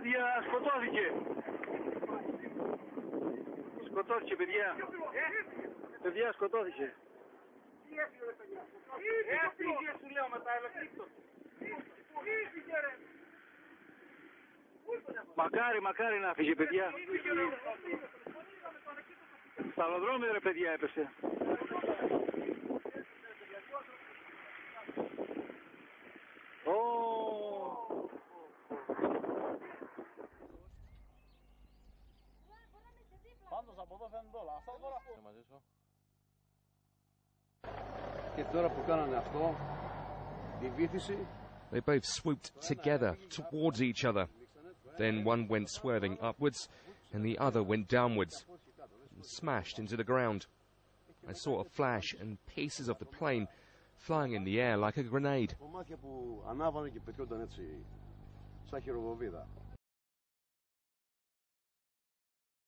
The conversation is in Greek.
παιδιά, σκοτώθηκε. Σκοτώθηκε, παιδιά. Παιδιά, σκοτώθηκε. Έφυγε σου λέω μετά, ελεκτρήκτο. Έφυγε ρε. Μακάρι να φύγει, παιδιά. Σταλοδρόμιο, ρε παιδιά, έπεσε. Πάντως από εδώ φαίνονται όλα. Αυτά τώρα. Και τώρα που κάνανε αυτό, τη βύθιση. They both swooped together towards each other. Then one went swerving upwards and the other went downwards and smashed into the ground. I saw a flash and pieces of the plane flying in the air like a grenade. Κομμάτια που ανάβανε και πετιόνταν έτσι σαν χειροβοβίδα.